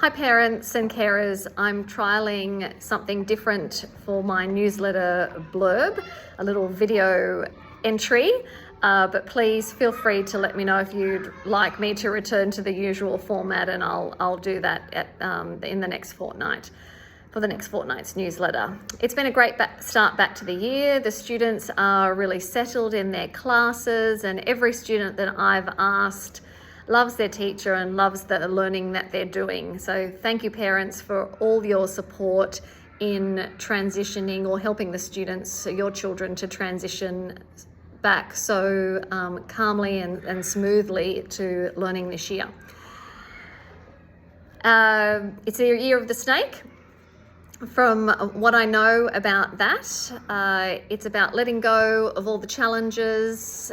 Hi parents and carers, I'm trialling something different for my newsletter blurb, a little video entry, but please feel free to let me know if you'd like me to return to the usual format, and I'll do that in the next fortnight. For the next fortnight's newsletter. It's been a great start back to the year. The students are really settled in their classes, and every student that I've asked loves their teacher and loves the learning that they're doing. So thank you parents for all your support in transitioning or helping the students, your children, to transition back so calmly and smoothly to learning this year. It's the year of the snake. From what I know about that, it's about letting go of all the challenges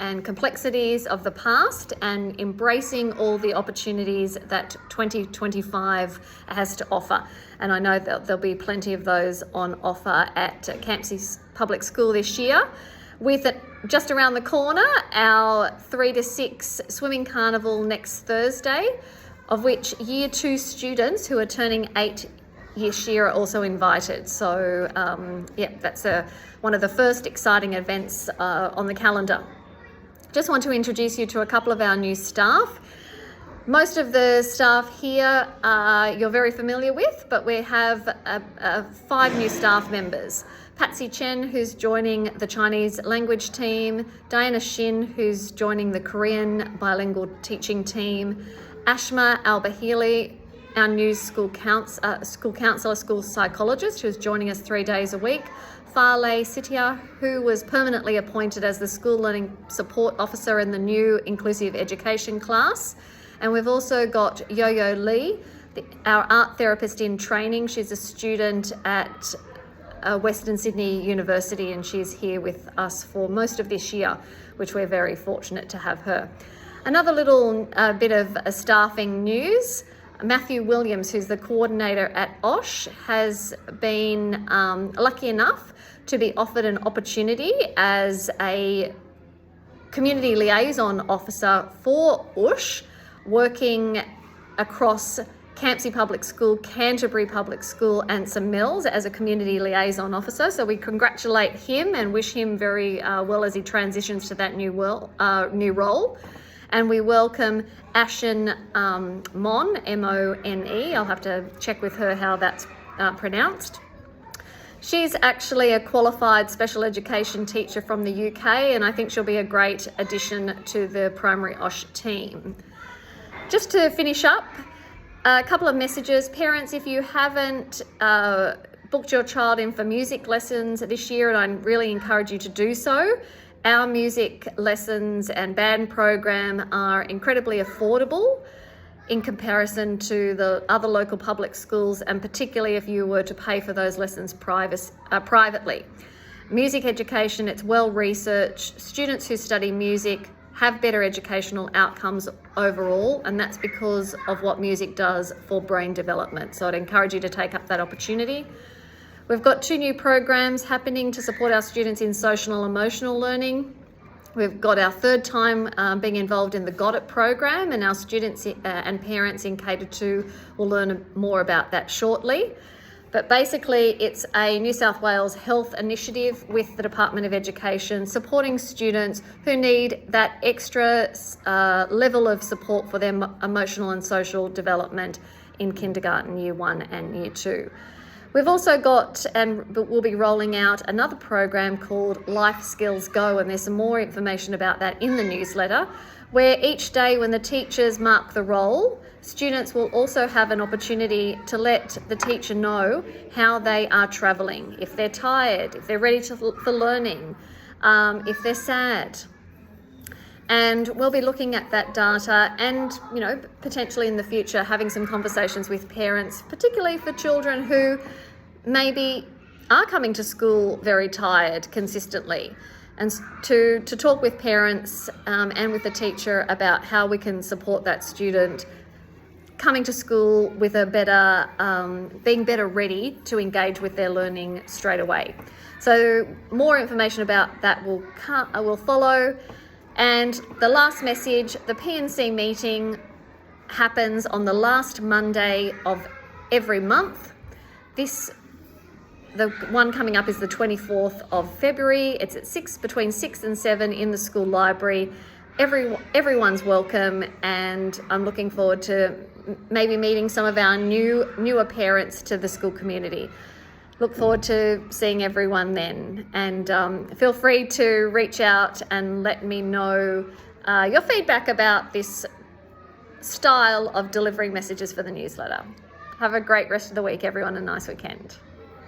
and complexities of the past and embracing all the opportunities that 2025 has to offer. And I know that there'll be plenty of those on offer at Campsie Public School this year. With it just around the corner, our 3 to 6 swimming carnival next Thursday, of which Year 2 students who are turning 8 this year are also invited. So that's one of the first exciting events on the calendar. Just want to introduce you to a couple of our new staff. Most of the staff here you're very familiar with, but we have 5 new staff members. Patsy Chen, who's joining the Chinese language team, Diana Shin, who's joining the Korean bilingual teaching team, Ashma Albahili, our new school counsellor, school psychologist, who's joining us 3 days a week, Farley Sitia, who was permanently appointed as the School Learning Support Officer in the new Inclusive Education class. And we've also got Yo-Yo Lee, our art therapist in training. She's a student at Western Sydney University, and she's here with us for most of this year, which we're very fortunate to have her. Another little bit of staffing news. Matthew Williams, who's the coordinator at OSH, has been lucky enough to be offered an opportunity as a community liaison officer for OSH, working across Campsie Public School, Canterbury Public School and St Mills as a community liaison officer. So we congratulate him and wish him very well as he transitions to that new role. And we welcome Ashen Mon, M-O-N-E. I'll have to check with her how that's pronounced. She's actually a qualified special education teacher from the UK, and I think she'll be a great addition to the primary OSH team. Just to finish up, a couple of messages. Parents, if you haven't booked your child in for music lessons this year, and I really encourage you to do so, our music lessons and band program are incredibly affordable in comparison to the other local public schools, and particularly if you were to pay for those lessons privately. Music education, it's well researched. Students who study music have better educational outcomes overall, and that's because of what music does for brain development. So I'd encourage you to take up that opportunity. We've got 2 new programs happening to support our students in social and emotional learning. We've got our 3rd time being involved in the Got It program, and our students and parents in K2 will learn more about that shortly. But basically, it's a New South Wales health initiative with the Department of Education, supporting students who need that extra level of support for their emotional and social development in kindergarten, Year 1 and Year 2. We've also got, and we'll be rolling out another program called Life Skills Go, and there's some more information about that in the newsletter, where each day when the teachers mark the roll, students will also have an opportunity to let the teacher know how they are travelling, if they're tired, if they're ready for learning, if they're sad. And we'll be looking at that data and, potentially in the future having some conversations with parents, particularly for children who maybe are coming to school very tired consistently, and to talk with parents and with the teacher about how we can support that student coming to school with a better, being better ready to engage with their learning straight away. So more information about that will follow. And the last message, the P&C meeting happens on the last Monday of every month. The one coming up is the 24th of February. It's at between 6 and 7 in the school library. Everyone's welcome, and I'm looking forward to maybe meeting some of our newer parents to the school community. Look forward to seeing everyone then, and feel free to reach out and let me know your feedback about this style of delivering messages for the newsletter. Have a great rest of the week, everyone, and a nice weekend.